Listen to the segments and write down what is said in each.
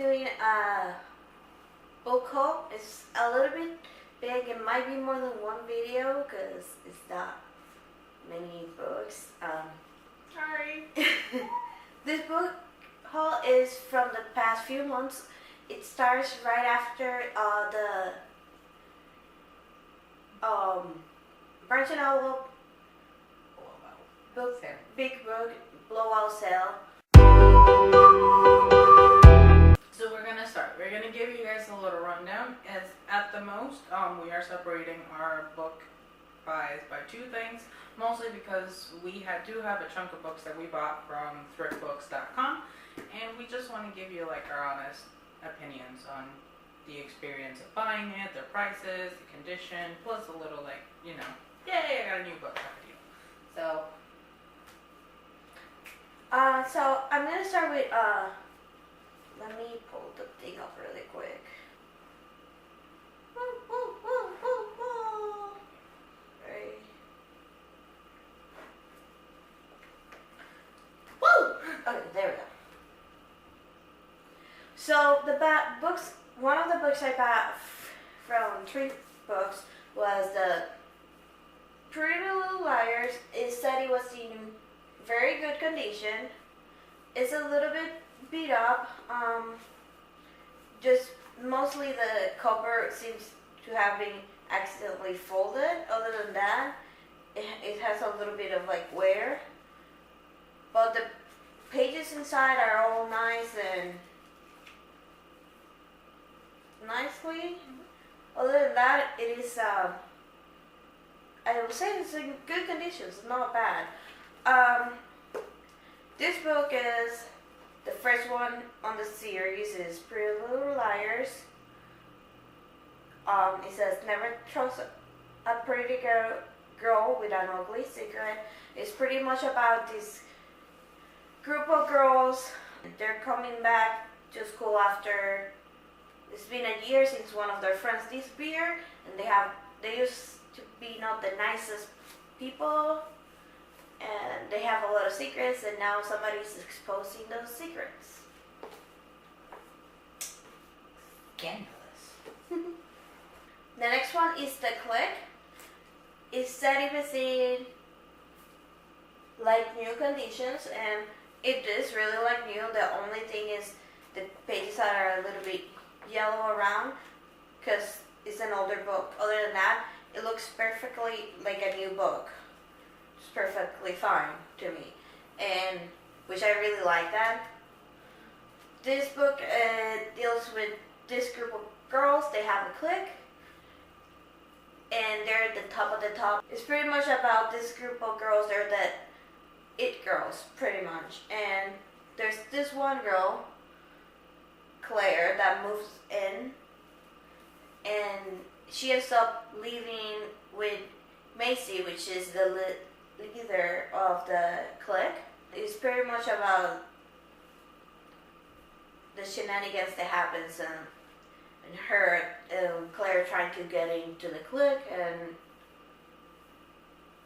doing a book haul. It's a little bit big. It might be more than one video because it's not many books. Sorry. This book haul is from the past few months. It starts right after the Barnes & Noble book, big book blowout sale. So we're gonna start. We're gonna give you guys a little rundown. As at the most, we are separating our book buys by two things. Mostly because we do have a chunk of books that we bought from Thriftbooks.com, and we just want to give you like our honest opinions on the experience of buying it, their prices, the condition, plus a little like, you know, yay, I got a new book type of deal. So I'm gonna start with let me pull the thing up really quick. Right. Woo! Okay, there we go. So the books, one of the books I bought from Thriftbooks was the Pretty Little Liars. It said it was in very good condition. It's a little bit beat up. Just mostly the cover seems to have been accidentally folded. Other than that, it has a little bit of like wear. But the pages inside are all nice and nicely. Other than that, it is I would say it's in good conditions, not bad. This book is the first one on the series is Pretty Little Liars. It says never trust a pretty girl with an ugly secret. It's pretty much about this group of girls. They're coming back to school after it's been a year since one of their friends disappeared, and they used to be not the nicest people, and they have a lot of secrets, and now somebody's exposing those secrets. Scandalous. The next one is The Click. It said it was in like new conditions, and it is really like new. The only thing is the pages are a little bit yellow around because it's an older book. Other than that, it looks perfectly like a new book. It's perfectly fine to me, and which I really like that. This book deals with this group of girls. They have a clique, and they're at the top of the top. It's pretty much about this group of girls. They're the it girls, pretty much. And there's this one girl, Claire, that moves in, and she ends up leaving with Macy, which is the leader of the clique. It's pretty much about the shenanigans that happens and her, Claire trying to get into the clique, and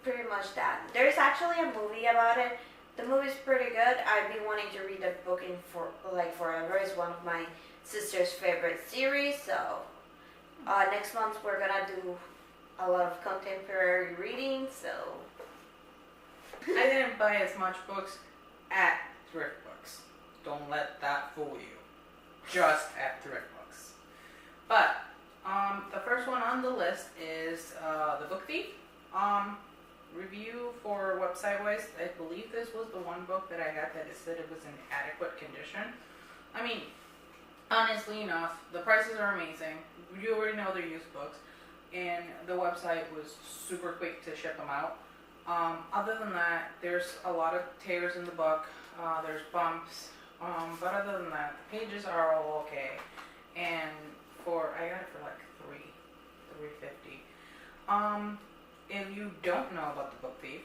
pretty much that. There's actually a movie about it. The movie's pretty good. I've been wanting to read the book forever. It's one of my sister's favorite series. So next month we're gonna do a lot of contemporary reading. So I didn't buy as much books at Thriftbooks. Don't let that fool you. Just at Thriftbooks. But the first one on the list is The Book Thief. Review for website wise, I believe this was the one book that I had that it said it was in adequate condition. I mean, honestly enough, the prices are amazing. You already know they're used books, and the website was super quick to ship them out. Other than that, there's a lot of tears in the book. There's bumps, but other than that, the pages are all okay. And I got it for like $3.50. If you don't know about The Book Thief,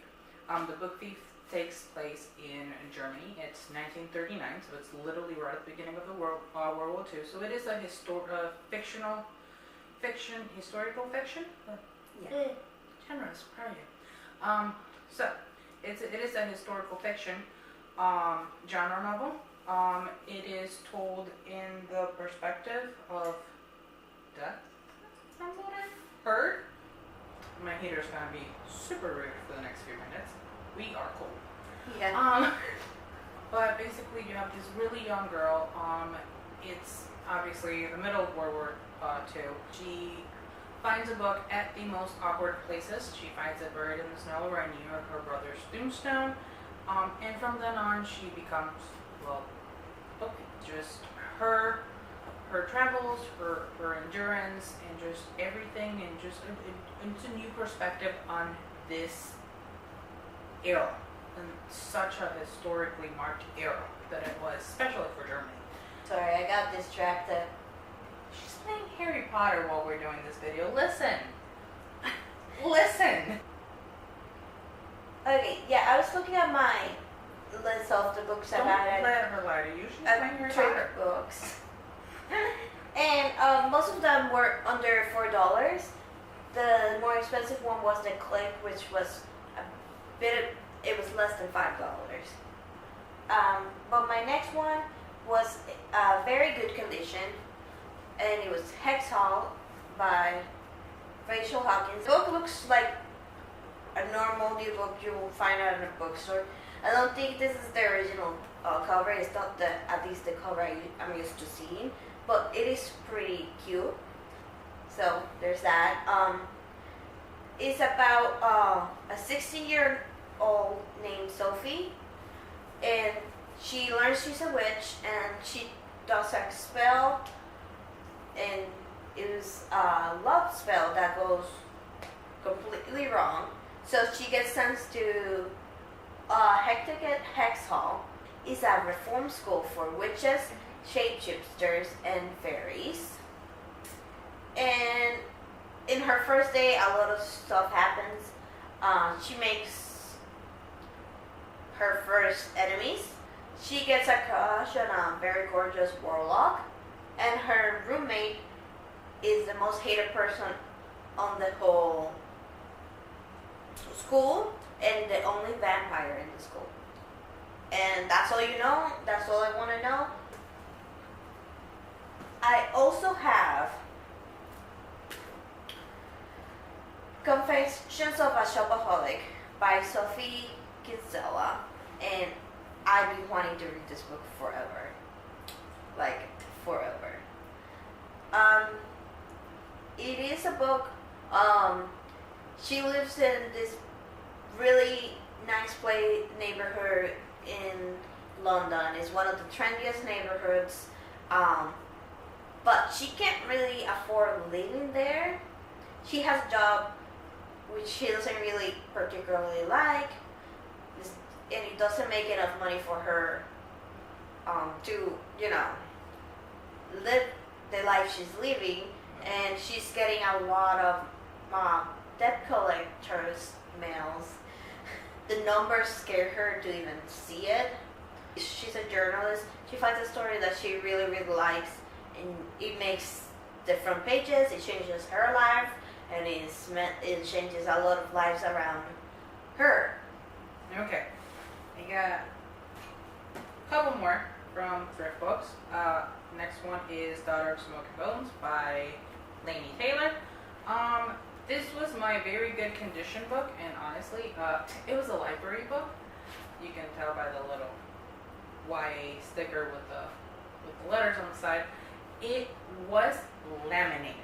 The Book Thief takes place in Germany. It's 1939, so it's literally right at the beginning of the World War II. So it is a historical fiction. Yeah. Generous, how are you? So it is a historical fiction genre novel. It is told in the perspective of death, from what I've heard. My heater's gonna be super rude for the next few minutes. We are cold. Yeah. But basically you have this really young girl. It's obviously the middle of World War II. She finds a book at the most awkward places. She finds it buried in the snow right near her brother's tombstone. And from then on she becomes, well, just her travels, her endurance, and just everything, and just it's a new perspective on this era, and such a historically marked era that it was, especially for Germany. Sorry, I got distracted. She's playing Harry Potter while we're doing this video. Listen. Listen. Okay, yeah, I was looking at my list of the books Don't about it. let her lie to you. She's playing Harry Potter. Thriftbooks. And most of them were under $4. The more expensive one was the Click, which was it was less than $5. But my next one was very good condition, and it was Hex Hall by Rachel Hawkins. The book looks like a normal new book you will find out in a bookstore. I don't think this is the original cover. It's not at least the cover I'm used to seeing, but it is pretty cute. So there's that. It's about a 16-year-old named Sophie, and she learns she's a witch, and she does a spell, and it was a love spell that goes completely wrong. So she gets sent to Hectic at Hex Hall. Is a reform school for witches, shapeshifters, and fairies. And in her first day, a lot of stuff happens. She makes her first enemies. She gets a crush on a very gorgeous warlock, and her roommate is the most hated person on the whole school, and the only vampire in the school. And that's all you know. That's all I want to know. I also have Confessions of a Shopaholic by Sophie Kinsella, and I've been wanting to read this book forever. Like, forever. It is a book, she lives in this really nice neighborhood in London. It's one of the trendiest neighborhoods, but she can't really afford living there. She has a job which she doesn't really particularly like, and it doesn't make enough money for her to, live the life she's living, and she's getting a lot of debt collectors mails. The numbers scare her to even see it. She's a journalist. She finds a story that she really, really likes, and it makes different pages. It changes her life, and it changes a lot of lives around her. Okay, I got a couple more from Thriftbooks. Next one is Daughter of Smoke and Bones by Lainey Taylor. This was my very good condition book, and honestly, it was a library book. You can tell by the little YA sticker with the letters on the side. It was laminated.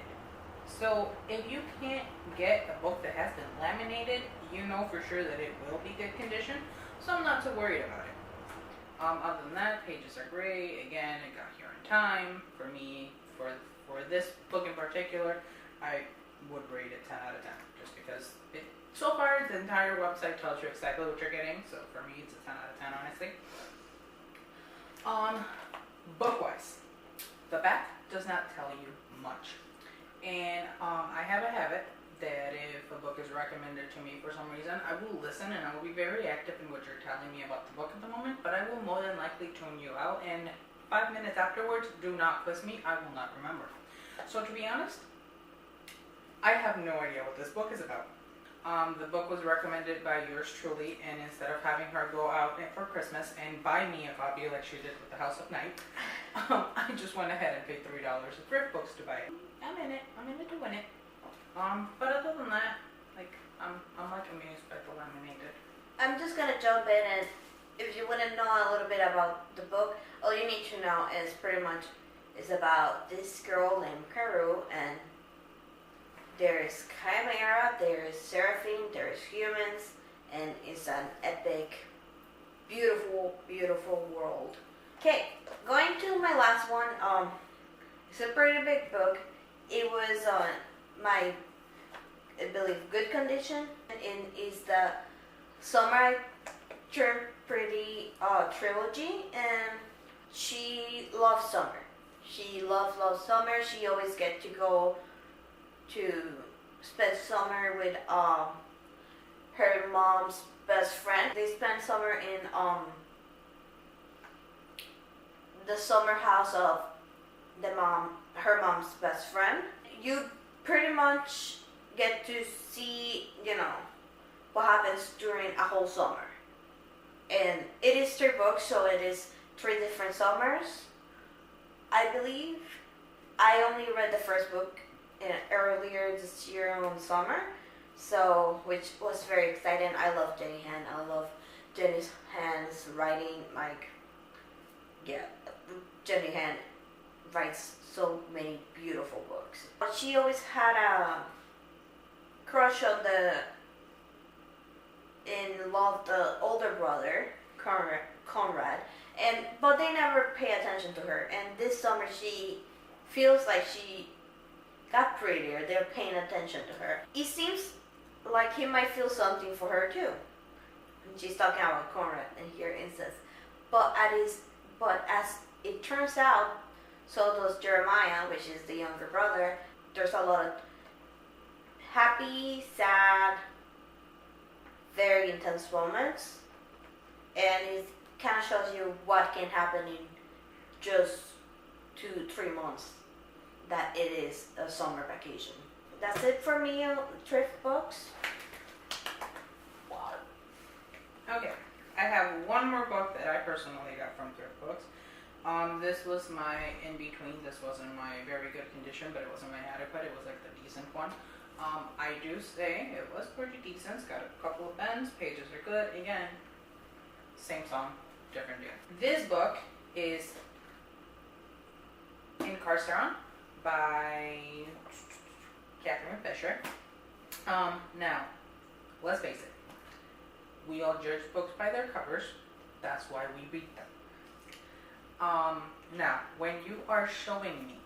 So if you can't get a book that has been laminated, you know for sure that it will be good condition. So I'm not too worried about it. Other than that, pages are great. Again, it got here in time. For me, for this book in particular, I would rate it 10 out of 10, just because so far the entire website tells you exactly what you're getting. So for me, it's a 10 out of 10, honestly. Book-wise, the back does not tell you much, and I have a habit that if a book is recommended to me for some reason, I will listen and I will be very active in what you're telling me about the book at the moment, but I will more than likely tune you out, and 5 minutes afterwards, do not quiz me, I will not remember. So to be honest, I have no idea what this book is about. The book was recommended by yours truly, and instead of having her go out for Christmas and buy me a copy like she did with The House of Night, I just went ahead and paid $3 at Thriftbooks to buy it. I'm in it. I'm into doing it. But other than that, like, I'm like amused by the laminated. I'm just gonna jump in, and if you want to know a little bit about the book, all you need to know is pretty much is about this girl named Karu, and there is Chimera, there is Seraphine, there is humans, and it's an epic, beautiful, beautiful world. Okay, going to my last one. It's a pretty big book. It was on my, I believe, good condition, and is the Summer Turned Pretty trilogy, and she loves summer. She loves summer. She always gets to go to spend summer with her mom's best friend. They spend summer in the summer house of her mom's best friend. You pretty much get to see, what happens during a whole summer. And it is 3 books, so it is 3 different summers, I believe. I only read the first book earlier this year on summer, so which was very exciting. I love Jenny Han. I love Jenny Han's writing. Jenny Han writes so many beautiful books. But she always had a crush on the older brother, Conrad, but they never pay attention to her. And this summer she feels like she got prettier. They're paying attention to her. It seems like he might feel something for her too. And she's talking about Conrad in here instance. But as it turns out, so does Jeremiah, which is the younger brother. There's a lot of happy, sad, very intense moments, and it kind of shows you what can happen in just 2-3 months that it is a summer vacation. That's it for me, Thriftbooks. Wow. Okay, I have one more book that I personally got from Thriftbooks. This was my in-between. This wasn't my very good condition, but it wasn't my adequate. It was like the decent one. I do say it was pretty decent. It's got a couple of bends. Pages are good. Again, same song, different deal. This book is Incarceron by Catherine Fisher. Now, let's face it. We all judge books by their covers. That's why we read them. Now, when you are showing me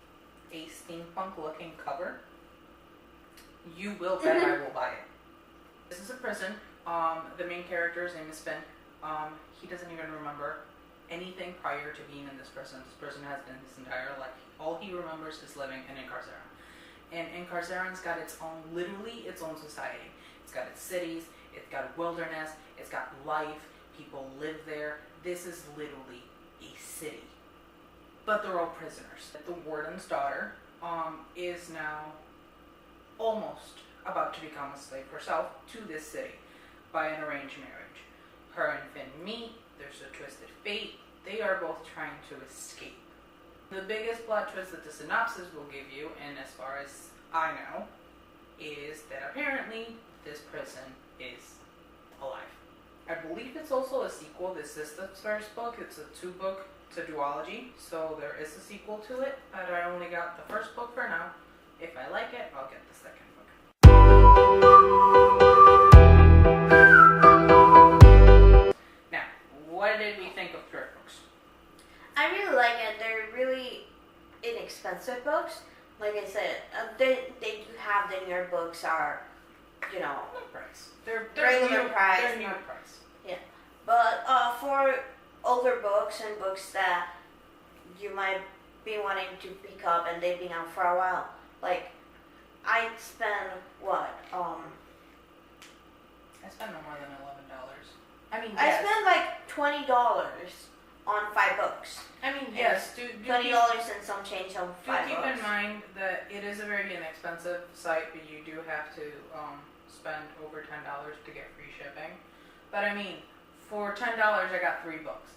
a steampunk-looking cover, you will bet I will buy it. This is a prison. The main character's name is Finn. He doesn't even remember anything prior to being in this prison. This prison has been his entire life. All he remembers is living in Incarceron. And Incarceron's got literally its own society. It's got its cities, it's got wilderness, it's got life, people live there. This is literally a city. But they're all prisoners. The warden's daughter is now almost about to become a slave herself to this city by an arranged marriage. Her and Finn meet, there's a twisted fate, they are both trying to escape. The biggest plot twist that the synopsis will give you, and as far as I know, is that apparently this prison is alive. I believe it's also a sequel. This is the first book. It's a 2-book duology, so there is a sequel to it, but I only got the first book for now. If I like it, I'll get the second book. Now, what did we think of Thriftbooks? I really like it. They're really inexpensive books. Like I said, they do have the newer books are, No price. They're regular new, price. They're new price. Yeah, but for older books and books that you might be wanting to pick up and they've been out for a while, like I spend what? I spend no more than $11. I mean, I yes. spent like $20 on 5 books. I mean, yes. $20 and some change on 5 books. Do keep in mind that it is a very inexpensive site, but you do have to spend over $10 to get free shipping. But I mean, for $10 I got 3 books.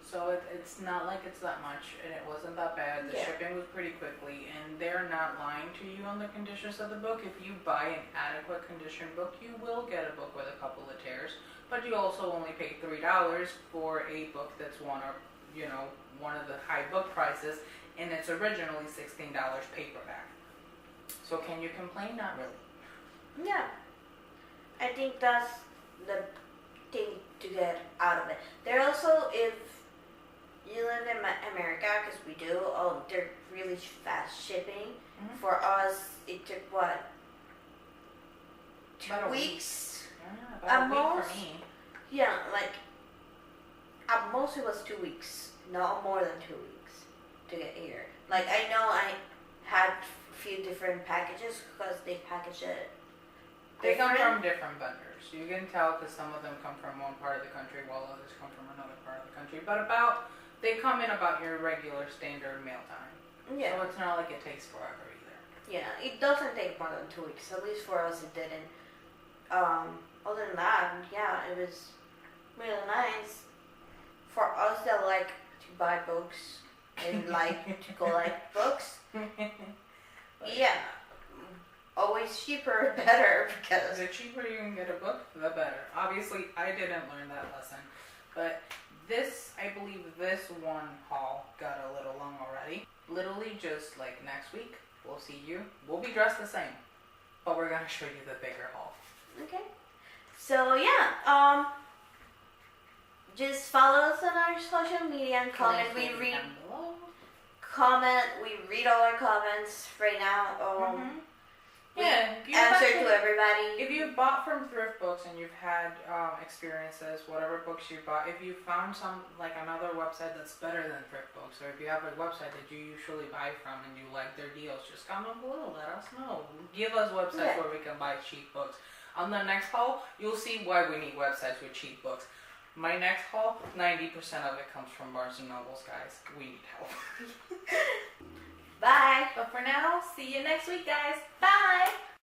So it's not like it's that much, and it wasn't that bad. The shipping was pretty quickly, and they're not lying to you on the conditions of the book. If you buy an adequate condition book, you will get a book with a couple of tears, but you also only pay $3 for a book that's one of the high book prices, and it's originally $16 paperback. So can you complain? Not really. Yeah. I think that's the thing to get out of it. There also, if you live in America, because we do, they're really fast shipping. Mm-hmm. For us, it took what? 2 weeks? Yeah, about a week for me. Yeah, like at most it was 2 weeks, not more than 2 weeks to get here. Like I know I had a few different packages because they package it. They come from different vendors. You can tell because some of them come from one part of the country while others come from another part of the country. But they come in about your regular standard mail time. Yeah. So it's not like it takes forever either. Yeah, it doesn't take more than 2 weeks. At least for us it didn't. Other than that, yeah, it was really nice. For us that like to buy books and like to collect books. Yeah. Always cheaper, better, because the cheaper you can get a book, the better. Obviously, I didn't learn that lesson, but I believe this one haul got a little long already. Literally just like next week, we'll see you. We'll be dressed the same, but we're gonna show you the bigger haul. Okay. So yeah, just follow us on our social media and comment. We read all our comments right now. Yeah, answer to everybody. If you've bought from Thriftbooks and you've had experiences, whatever books you bought, if you found another website that's better than Thriftbooks, or if you have a website that you usually buy from and you like their deals, just comment below, let us know. Give us websites where we can buy cheap books. On the next haul, you'll see why we need websites with cheap books. My next haul, 90% of it comes from Barnes & Nobles, guys. We need help. Bye. But for now, see you next week, guys. Bye.